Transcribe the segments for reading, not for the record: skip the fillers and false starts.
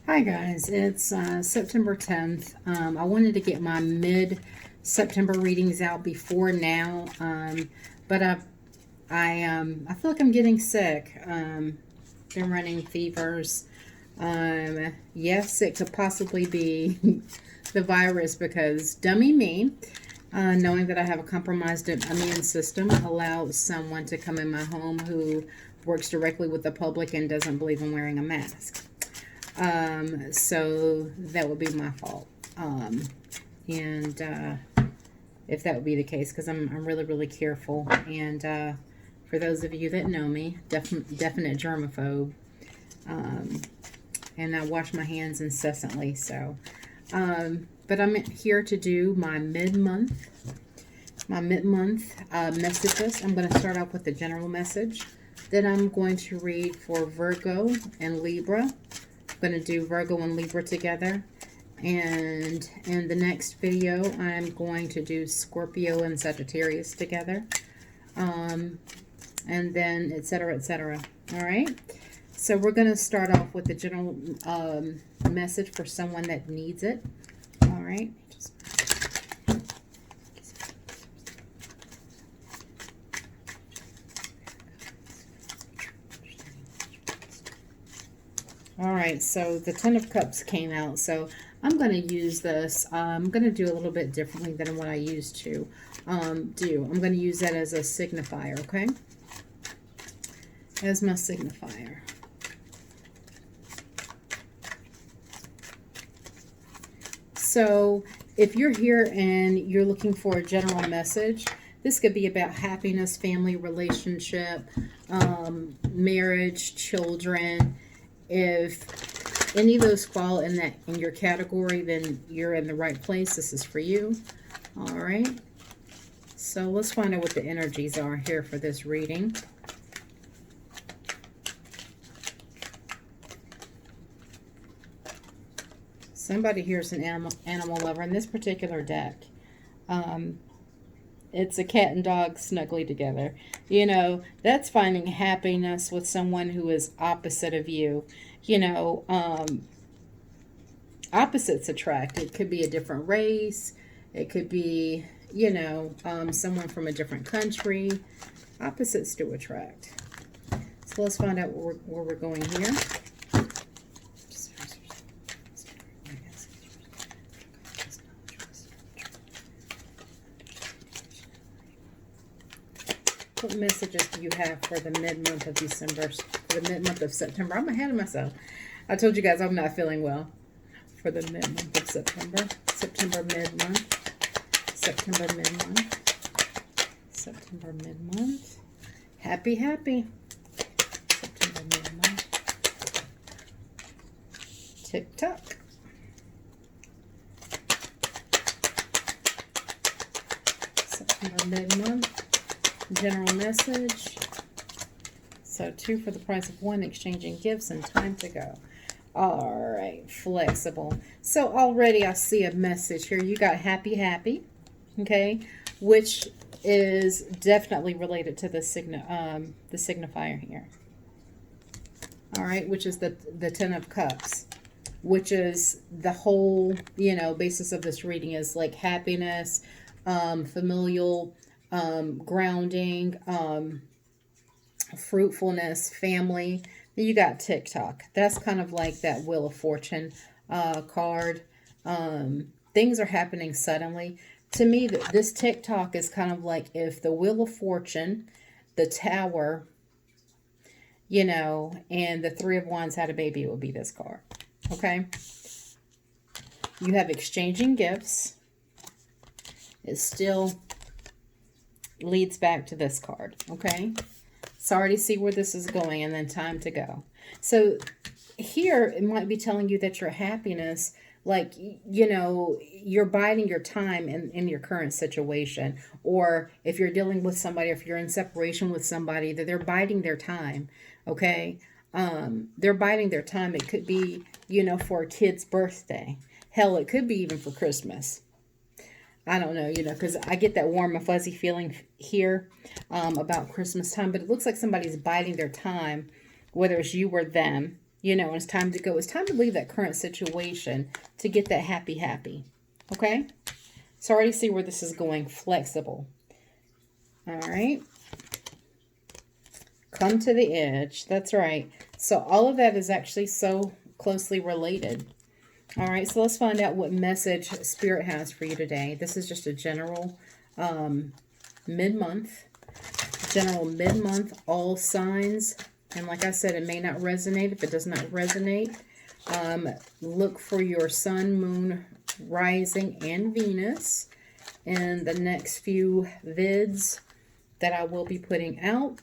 Hi guys, it's September 10th. I wanted to get my mid-September readings out before now, but I feel like I'm getting sick. Been running fevers. Yes, it could possibly be the virus because dummy me, knowing that I have a compromised immune system, allows someone to come in my home who works directly with the public and doesn't believe in wearing a mask. So that would be my fault. And if that would be the case, because I'm really, really careful. And for those of you that know me, definite germaphobe. And I wash my hands incessantly. So, but I'm here to do my mid-month messages. I'm going to start off with the general message. Then I'm going to read for Virgo and Libra. I'm going to do Virgo and Libra together, and in the next video I'm going to do Scorpio and Sagittarius together, and then etc, etc. All right, so we're going to start off with the general message for someone that needs it. All right, all right, so the Ten of Cups came out, so I'm going to use this. I'm going to do a little bit differently than what I used to do. I'm going to use that as a signifier, okay? As my signifier. So if you're here and you're looking for a general message, this could be about happiness, family, relationship, marriage, children. If any of those fall in your category, then you're in the right place. This is for you. All right. So let's find out what the energies are here for this reading. Somebody here is an animal lover in this particular deck. It's a cat and dog snugly together. You know, that's finding happiness with someone who is opposite of you. You know, opposites attract. It could be a different race. It could be, you know, someone from a different country. Opposites do attract. So let's find out where we're going here. What messages do you have for the mid-month of December, for the mid-month of September? I'm ahead of myself. I told you guys I'm not feeling well. For the mid-month of September. September mid-month. September mid-month. September mid-month. Happy, happy. September mid-month. Tick-tock. September mid-month. General message. So 2 for the price of 1, exchanging gifts and time to go. All right, flexible. So already I see a message here. You got happy, happy, okay, which is definitely related to the signifier here. All right, which is the Ten of Cups, which is the whole, you know, basis of this reading is like happiness, familial, grounding, fruitfulness, family. Then you got TikTok. That's kind of like that Wheel of Fortune card. Things are happening suddenly. To me, this TikTok is kind of like if the Wheel of Fortune, the Tower, you know, and the Three of Wands had a baby, it would be this card. Okay? You have exchanging gifts. It still leads back to this card, okay? Sorry to see where this is going, and then time to go. So here it might be telling you that your happiness, like, you know, you're biding your time in your current situation, or if you're dealing with somebody, if you're in separation with somebody, that they're biding their time, okay? They're biding their time. It could be, you know, for a kid's birthday. Hell, it could be even for Christmas. I don't know, you know, because I get that warm and fuzzy feeling here about Christmas time. But it looks like somebody's biding their time, whether it's you or them, You know, it's time to go. It's time to leave that current situation to get that happy, happy. Okay? So I already see where this is going. Flexible. All right. Come to the edge. That's right. So all of that is actually so closely related. All right. So let's find out what message Spirit has for you today. This is just a general mid-month. General mid-month, all signs. And like I said, it may not resonate. If it does not resonate, look for your sun, moon, rising, and Venus in the next few vids that I will be putting out.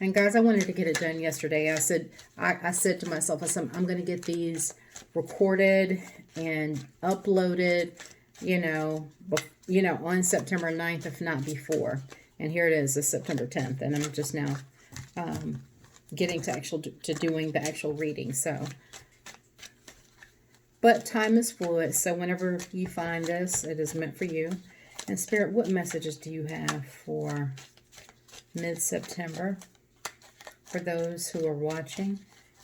And guys, I wanted to get it done yesterday. I said to myself, I'm going to get these recorded and uploaded, on September 9th, if not before. And here it is, it's September 10th, and I'm just now getting to doing the actual reading. So, but time is fluid, so whenever you find this, it is meant for you. And Spirit, what messages do you have for mid-September for those who are watching?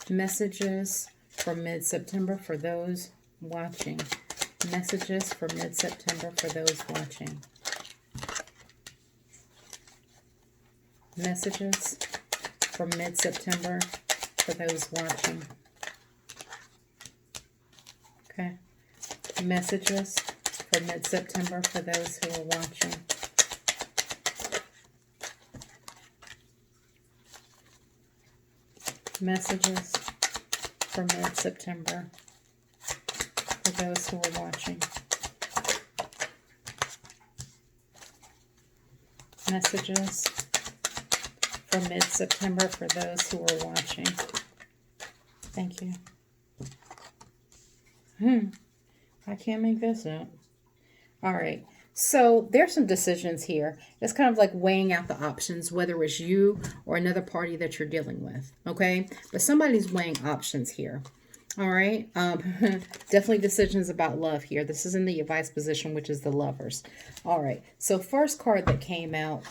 Messages for mid-September for those watching. Messages for mid-September for those watching. Messages for mid-September for those watching. Okay. Messages for mid-September for those who are watching. Messages for mid-September for those who are watching. Messages for mid-September for those who are watching. Thank you. I can't make this up. All right. So there's some decisions here. It's kind of like weighing out the options, whether it's you or another party that you're dealing with. Okay. But somebody's weighing options here. All right. Definitely decisions about love here. This is in the advice position, which is the Lovers. All right. So first card that came out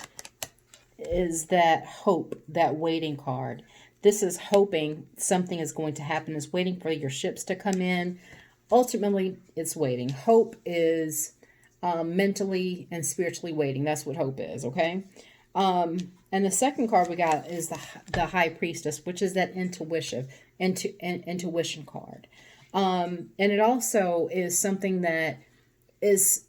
is that hope, that waiting card. This is hoping something is going to happen. It's waiting for your ships to come in. Ultimately, it's waiting. Hope is mentally and spiritually waiting. That's what hope is, okay? And the second card we got is the High Priestess, which is that intuition card. And it also is something that is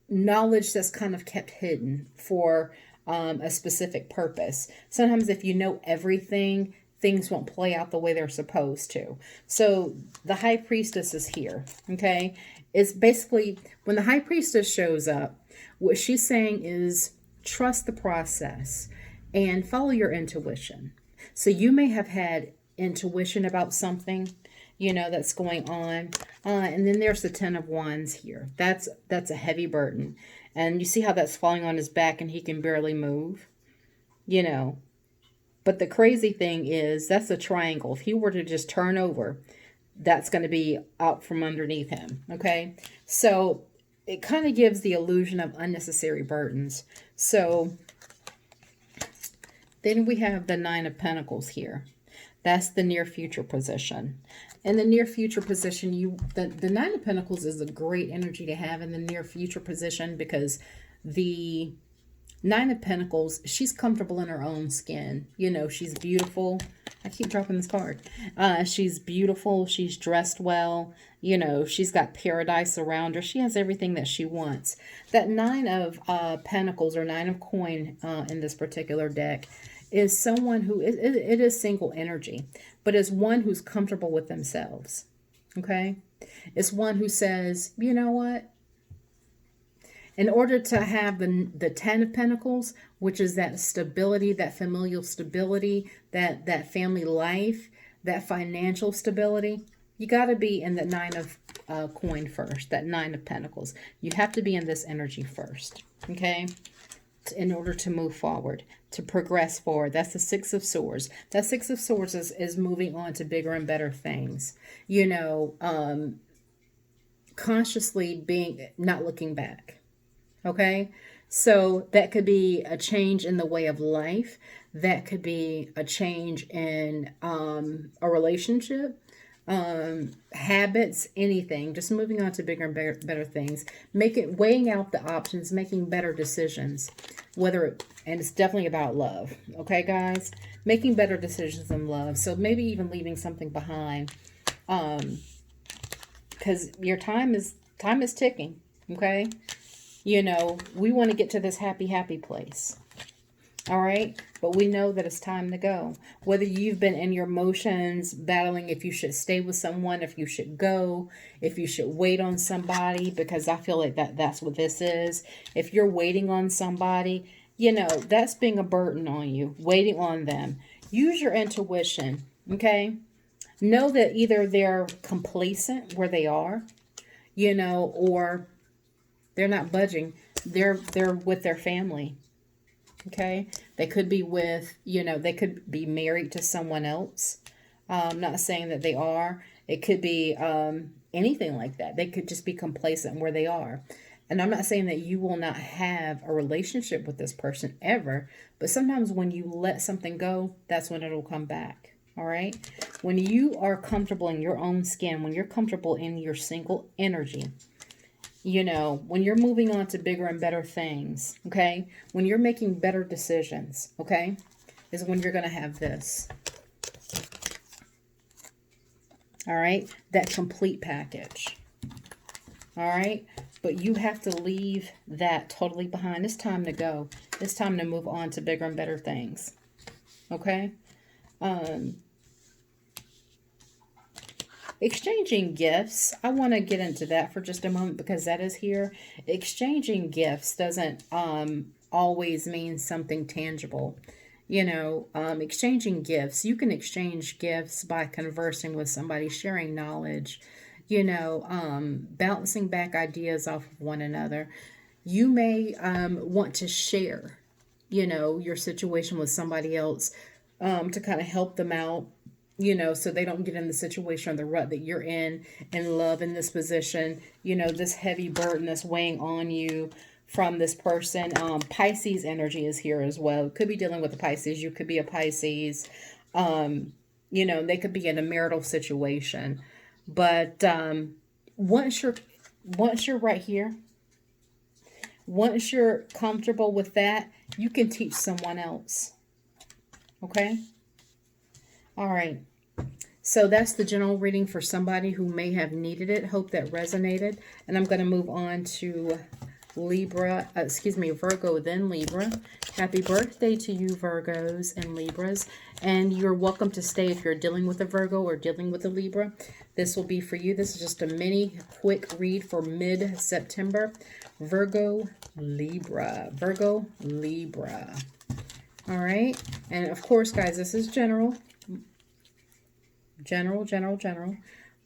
knowledge that's kind of kept hidden for a specific purpose. Sometimes if you know everything, things won't play out the way they're supposed to. So the High Priestess is here, okay? It's basically, when the High Priestess shows up, what she's saying is trust the process and follow your intuition. So you may have had intuition about something, that's going on. And then there's the Ten of Wands here. That's a heavy burden. And you see how that's falling on his back and he can barely move, But the crazy thing is that's a triangle. If he were to just turn over, that's going to be out from underneath him, okay? So it kind of gives the illusion of unnecessary burdens. So then we have the Nine of Pentacles here. That's the near future position. In the near future position, the Nine of Pentacles is a great energy to have in the near future position, because the Nine of Pentacles, she's comfortable in her own skin. She's beautiful. I keep dropping this card. She's beautiful. She's dressed well. She's got paradise around her. She has everything that she wants. That Nine of Pentacles, or Nine of Coin in this particular deck, is someone who, it is single energy, but is one who's comfortable with themselves. Okay? It's one who says, you know what? In order to have the Ten of Pentacles, which is that stability, that familial stability, that family life, that financial stability, you got to be in the Nine of Coin first, that Nine of Pentacles. You have to be in this energy first, okay? In order to move forward, to progress forward. That's the Six of Swords. That Six of Swords is moving on to bigger and better things. Consciously not looking back. Okay, So that could be a change in the way of life. That could be a change in a relationship, habits, anything. Just moving on to bigger and better things. Weighing out the options, making better decisions. And it's definitely about love. Okay, guys? Making better decisions in love. So maybe even leaving something behind. Because your time is ticking. Okay? You know, we want to get to this happy place. All right? But we know that it's time to go. Whether you've been in your emotions, battling if you should stay with someone, if you should go, if you should wait on somebody, because I feel like that's what this is. If you're waiting on somebody, you know, that's being a burden on you, waiting on them. Use your intuition, okay? Know that either they're complacent where they are, you know, or they're not budging. They're with their family. Okay. They could be with, you know, they could be married to someone else. I'm not saying that they are. It could be anything like that. They could just be complacent where they are. And I'm not saying that you will not have a relationship with this person ever. But sometimes when you let something go, that's when it'll come back. All right. When you are comfortable in your own skin, when you're comfortable in your single energy, you know, when you're moving on to bigger and better things, okay? When you're making better decisions, okay? Is when you're going to have this. All right? That complete package. All right? But you have to leave that totally behind. It's time to go. It's time to move on to bigger and better things. Okay? Exchanging gifts. I want to get into that for just a moment because that is here. Exchanging gifts doesn't always mean something tangible. You know, exchanging gifts. You can exchange gifts by conversing with somebody, sharing knowledge, you know, bouncing back ideas off of one another. You may want to share, you know, your situation with somebody else to kind of help them out, you know, so they don't get in the situation or the rut that you're in love in this position, you know, this heavy burden that's weighing on you from this person. Pisces energy is here as well. Could be dealing with a Pisces. You could be a Pisces. You know, they could be in a marital situation. But once you're right here, once you're comfortable with that, you can teach someone else. Okay? All right. So that's the general reading for somebody who may have needed it. Hope that resonated. And I'm going to move on to Virgo, then Libra. Happy birthday to you, Virgos and Libras. And you're welcome to stay if you're dealing with a Virgo or dealing with a Libra. This will be for you. This is just a mini quick read for mid-September. Virgo, Libra. Virgo, Libra. All right. And of course, guys, this is general. General.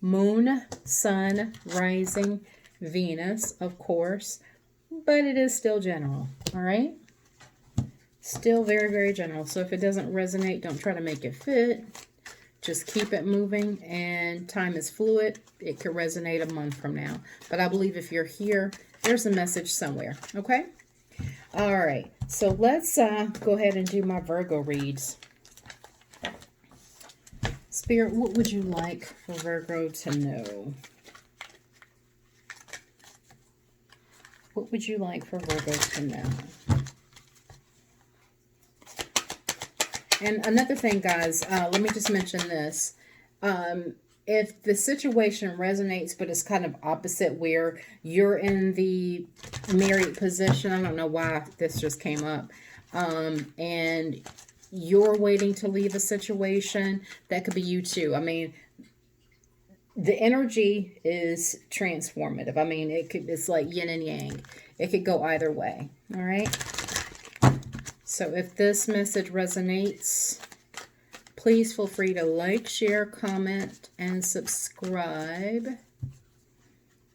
Moon, Sun, Rising, Venus, of course. But it is still general. All right. Still very, very general. So if it doesn't resonate, don't try to make it fit. Just keep it moving. And time is fluid. It could resonate a month from now. But I believe if you're here, there's a message somewhere. Okay. All right. So let's go ahead and do my Virgo reads. Spirit, what would you like for Virgo to know? What would you like for Virgo to know? And another thing, guys, let me just mention this. If the situation resonates, but it's kind of opposite where you're in the married position, I don't know why this just came up, and you're waiting to leave a situation, that could be you too. I mean, the energy is transformative. I mean, it's like yin and yang. It could go either way. All right. So if this message resonates, please feel free to like, share, comment, and subscribe.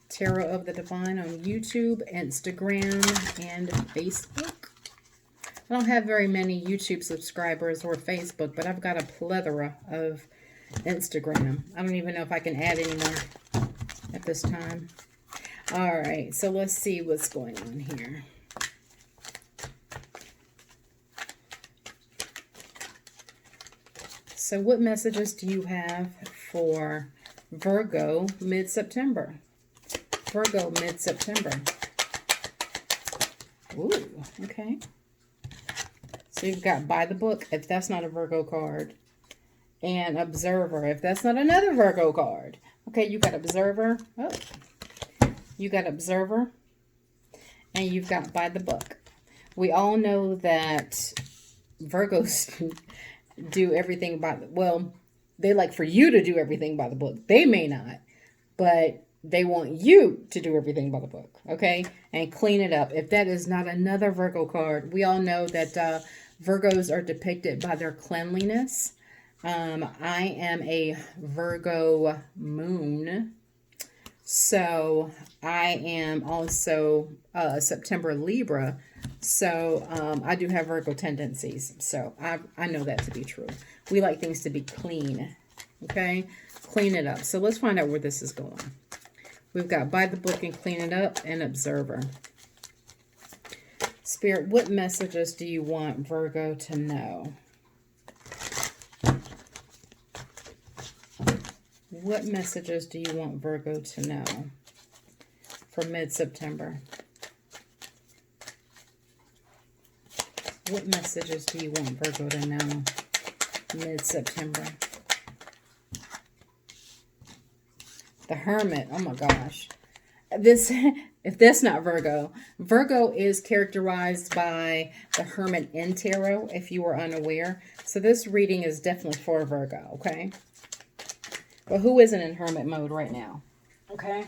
Tarot of the Divine on YouTube, Instagram, and Facebook. I don't have very many YouTube subscribers or Facebook, but I've got a plethora of Instagram. I don't even know if I can add any more at this time. All right, so let's see what's going on here. So what messages do you have for Virgo mid-September? Virgo mid-September. Ooh, okay. So you've got by the book, if that's not a Virgo card. And observer, if that's not another Virgo card. Okay, you got observer. Oh, you got observer. And you've got by the book. We all know that Virgos do everything by the, well, they like for you to do everything by the book. They may not, but they want you to do everything by the book, okay? And clean it up. If that is not another Virgo card, we all know that Virgos are depicted by their cleanliness. I am a Virgo moon. So I am also September Libra. So I do have Virgo tendencies. So I know that to be true. We like things to be clean. Okay? Clean it up. So let's find out where this is going. We've got by the book and clean it up and observer. Spirit, what messages do you want Virgo to know? What messages do you want Virgo to know for mid-September? What messages do you want Virgo to know mid-September? The Hermit. Oh my gosh. This, if that's not Virgo, Virgo is characterized by the Hermit in Tarot, if you were unaware. So this reading is definitely for Virgo, okay? But who isn't in Hermit mode right now? Okay?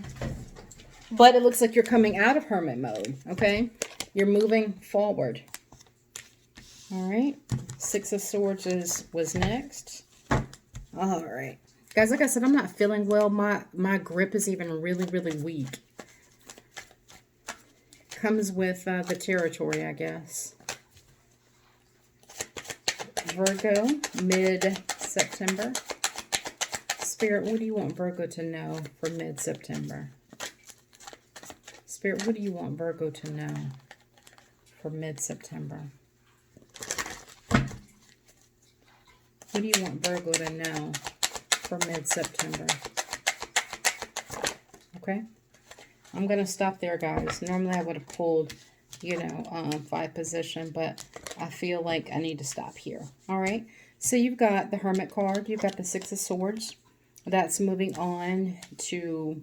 But it looks like you're coming out of Hermit mode, okay? You're moving forward. All right. Six of Swords was next. All right. Guys, like I said, I'm not feeling well. My grip is even really, really weak. Comes with the territory, I guess. Virgo, mid-September. Spirit, what do you want Virgo to know for mid-September? Spirit, what do you want Virgo to know for mid-September? What do you want Virgo to know for mid-September? Okay. I'm going to stop there, guys. Normally I would have pulled, you know, 5 position, but I feel like I need to stop here. All right. So you've got the Hermit card. You've got the Six of Swords. That's moving on to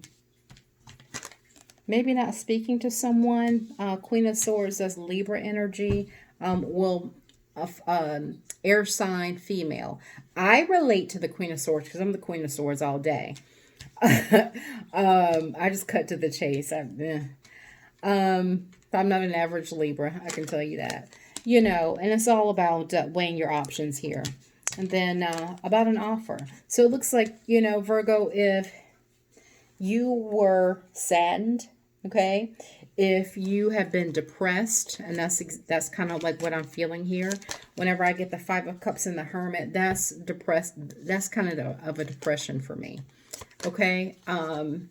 maybe not speaking to someone. Queen of Swords, that's Libra energy. Air sign, female. I relate to the Queen of Swords because I'm the Queen of Swords all day. I just cut to the chase. I'm not an average Libra, I can tell you that. You know, and it's all about weighing your options here. And then about an offer. So it looks like, you know, Virgo, if you were saddened, okay, if you have been depressed, and that's kind of like what I'm feeling here. Whenever I get the 5 of Cups and the Hermit, that's depressed. That's kind of a depression for me. Okay. And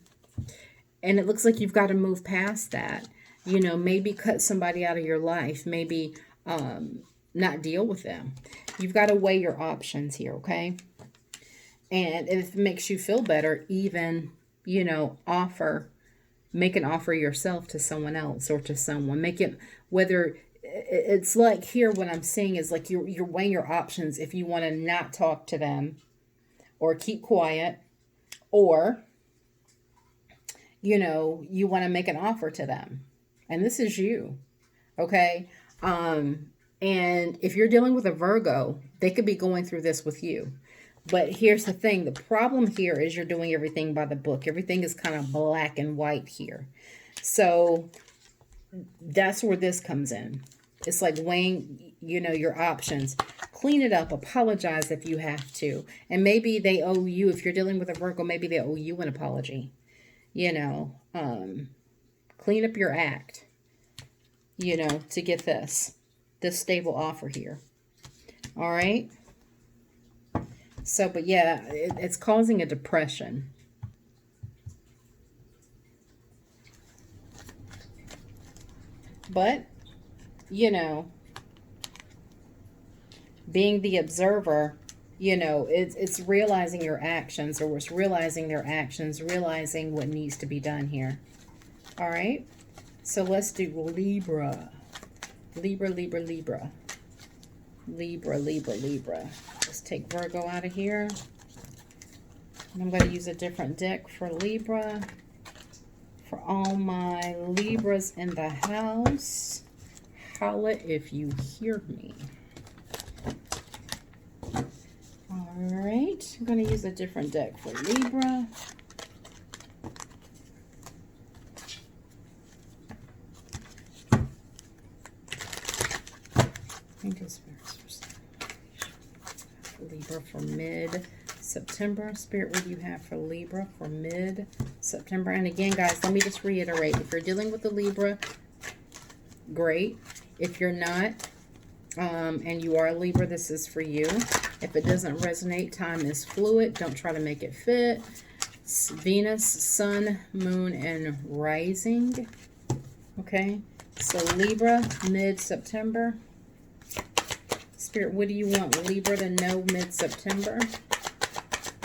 it looks like you've got to move past that. You know, maybe cut somebody out of your life. Maybe not deal with them. You've got to weigh your options here, okay? And if it makes you feel better, even, you know, make an offer yourself to someone else or to someone. Make it, whether it's like here, what I'm seeing is like you're weighing your options if you want to not talk to them or keep quiet, or, you know, you want to make an offer to them. And this is you, okay? And if you're dealing with a Virgo, they could be going through this with you. But here's the thing. The problem here is you're doing everything by the book. Everything is kind of black and white here. So that's where this comes in. It's like weighing, you know, your options. Clean it up. Apologize if you have to. And maybe they owe you, if you're dealing with a Virgo, maybe they owe you an apology. You know, clean up your act, you know, to get this stable offer here. All right. So, but yeah, it's causing a depression. But, you know, being the observer, You know, it's realizing your actions, or it's realizing their actions, realizing what needs to be done here. All right. So let's do Libra. Libra, Libra, Libra. Libra, Libra, Libra. Let's take Virgo out of here. And I'm going to use a different deck for Libra. For all my Libras in the house, holla if you hear me. All right, I'm going to use a different deck for Libra. Libra for mid-September. Spirit, what do you have for Libra for mid-September? And again, guys, let me just reiterate. If you're dealing with the Libra, great. If you're not, and you are a Libra, this is for you. If it doesn't resonate, time is fluid. Don't try to make it fit. It's Venus, Sun, Moon, and Rising. Okay, so Libra, mid-September. Spirit, what do you want Libra to know mid-September?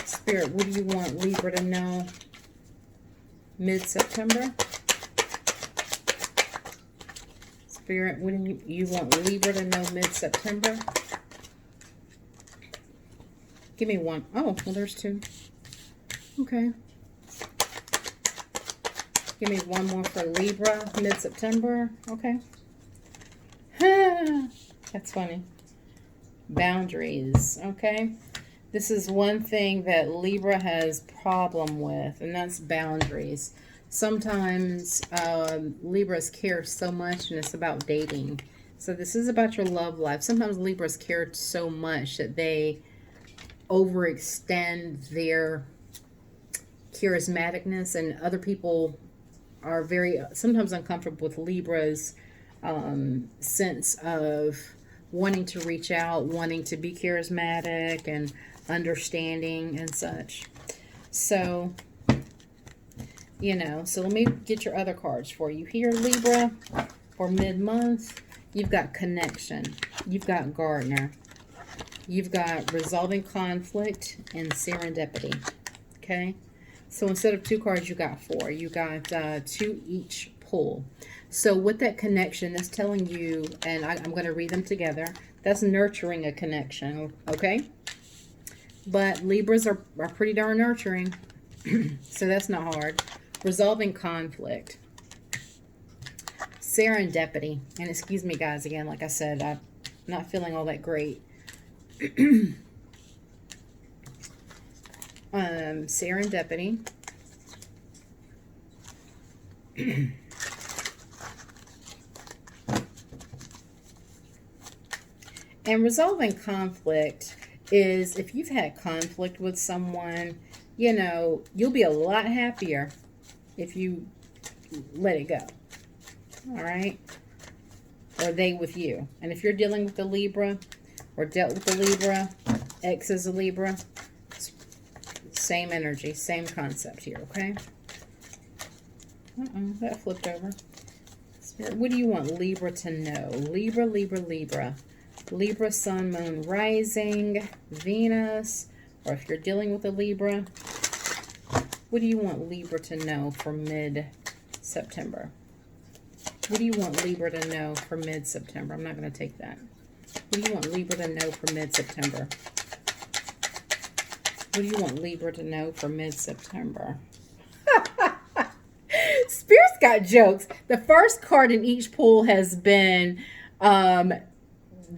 Spirit, what do you want Libra to know mid-September? Spirit, what do you want Libra to know mid-September? Give me one. Oh, well, there's two. Okay. Give me one more for Libra mid-September. Okay. That's funny. Boundaries. Okay. This is one thing that Libra has problem with, and that's boundaries. Sometimes Libras care so much, and it's about dating. So this is about your love life. Sometimes Libras care so much that they overextend their charismaticness, and other people are very sometimes uncomfortable with Libra's sense of wanting to reach out, wanting to be charismatic and understanding and such. So, you know, so let me get your other cards for you here, Libra, for mid-month. You've got connection. You've got Gardener. You've got resolving conflict and serendipity. Okay? So instead of 2 cards, you got 4. You got 2 each pull. So with that connection, that's telling you, and I'm going to read them together, that's nurturing a connection, okay? But Libras are pretty darn nurturing, so that's not hard. Resolving conflict. Serendipity. And excuse me, guys, again, like I said, I'm not feeling all that great. Serendipity. And resolving conflict is, if you've had conflict with someone, you know, you'll be a lot happier if you let it go. All right? Or they with you. And if you're dealing with the Libra or dealt with the Libra, X is a Libra, same energy, same concept here, okay? That flipped over. Spirit, what do you want Libra to know? Libra, Libra, Libra. Libra, Sun, Moon, Rising, Venus, or if you're dealing with a Libra, what do you want Libra to know for mid-September? What do you want Libra to know for mid-September? I'm not going to take that. What do you want Libra to know for mid-September? What do you want Libra to know for mid-September? Spirit's got jokes. The first card in each pool has been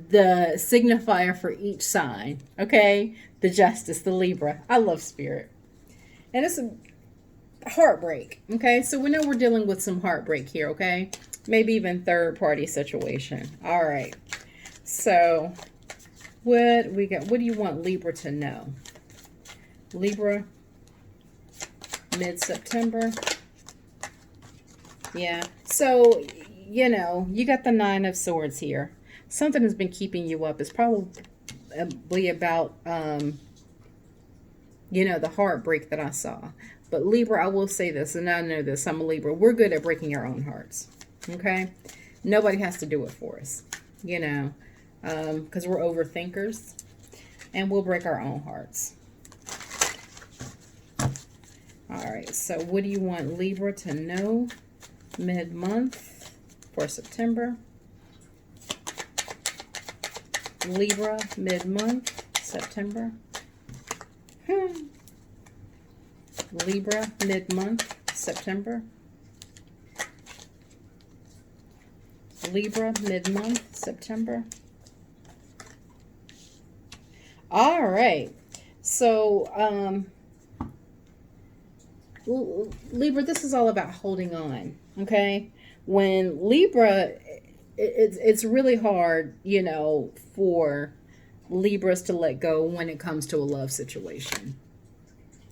the signifier for each sign, okay? The Justice, the Libra. I love Spirit. And it's a heartbreak, okay? So we know we're dealing with some heartbreak here, okay? Maybe even third-party situation. All right. So what we got? What do you want Libra to know? Libra, mid-September. Yeah. So, you know, you got the 9 of Swords here. Something has been keeping you up. It's probably about, you know, the heartbreak that I saw. But Libra, I will say this, and I know this, I'm a Libra. We're good at breaking our own hearts, okay? Nobody has to do it for us, you know, because we're overthinkers. and we'll break our own hearts. All right, so what do you want Libra to know mid-month for September? Libra mid-month, September. Libra mid-month, September. Libra mid-month, September. All right. So, Libra, this is all about holding on, okay? When Libra, it's really hard, you know, for Libras to let go when it comes to a love situation.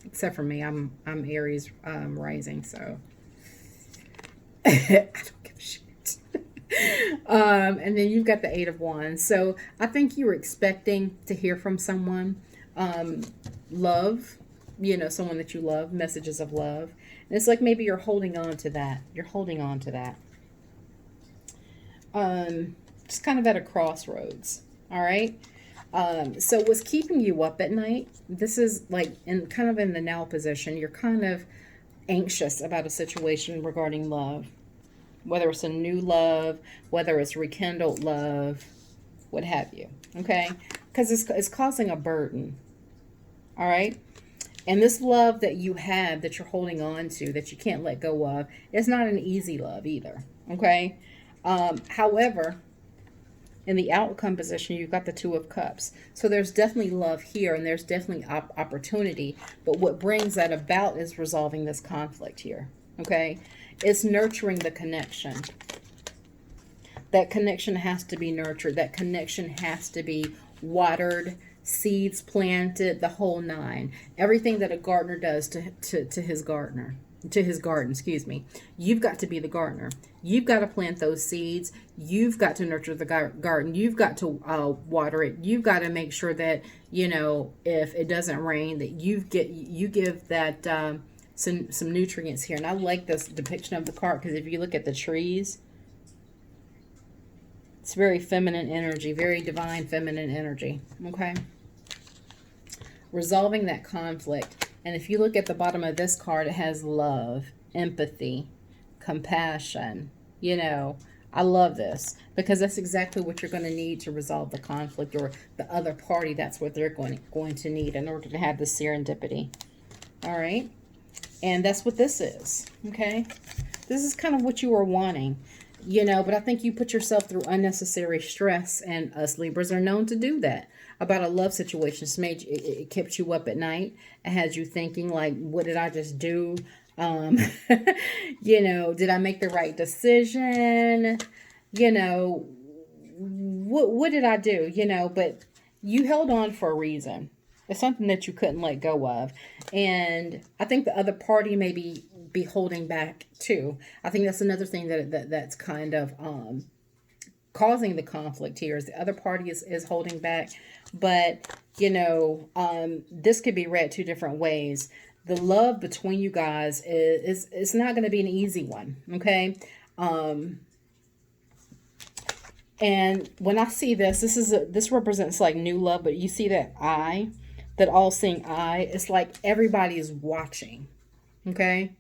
Except for me, I'm Aries rising, so I don't give a shit. And then you've got the Eight of Wands. So I think you were expecting to hear from someone, love, you know, someone that you love, messages of love. And it's like maybe you're holding on to that. You're holding on to that. Just kind of at a crossroads. All right. So what's keeping you up at night? This is like kind of in the now position. You're kind of anxious about a situation regarding love, whether it's a new love, whether it's rekindled love, what have you. Okay. Because it's causing a burden. All right. And this love that you have, that you're holding on to, that you can't let go of, it's not an easy love either. Okay. However, in the outcome position, you've got the Two of Cups. So there's definitely love here, and there's definitely opportunity. But what brings that about is resolving this conflict here. Okay. It's nurturing the connection. That connection has to be nurtured. That connection has to be watered, seeds planted, the whole nine. Everything that a gardener does to his garden, excuse me. You've got to be the gardener. You've got to plant those seeds. You've got to nurture the garden. You've got to water it. You've got to make sure that, you know, if it doesn't rain, that you give that some nutrients here. And I like this depiction of the card because if you look at the trees, it's very feminine energy, very divine feminine energy. Okay. Resolving that conflict. And if you look at the bottom of this card, it has love, empathy, compassion. You know, I love this because that's exactly what you're going to need to resolve the conflict, or the other party. That's what they're going to need in order to have the serendipity. All right. And that's what this is. Okay. This is kind of what you were wanting. You know, but I think you put yourself through unnecessary stress, and us Libras are known to do that about a love situation. It kept you up at night. It had you thinking like, what did I just do? You know, did I make the right decision? You know, what did I do? You know, but you held on for a reason. It's something that you couldn't let go of. And I think the other party may be holding back too. I think that's another thing that's kind of causing the conflict here, is the other party is holding back. But, you know, this could be read two different ways. The love between you guys is not going to be an easy one. Okay. And when I see this represents like new love, but you see that eye, that all-seeing eye, it's like everybody is watching. Okay.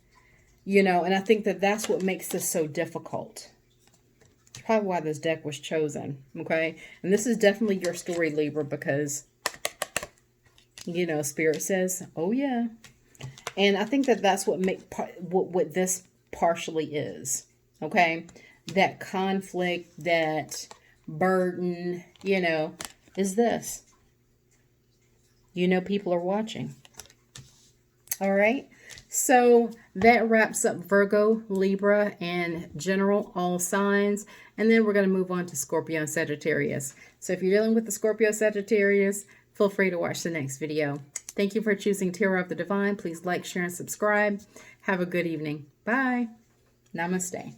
You know, and I think that's what makes this so difficult. It's probably why this deck was chosen. Okay. And this is definitely your story, Libra, because, you know, Spirit says, oh yeah. And I think that's what what this partially is. Okay. That conflict, that burden, you know, is this. You know, people are watching. All right. So that wraps up Virgo, Libra, and general all signs. And then we're going to move on to Scorpio and Sagittarius. So if you're dealing with the Scorpio Sagittarius, feel free to watch the next video. Thank you for choosing Tarot of the Divine. Please like, share, and subscribe. Have a good evening. Bye. Namaste.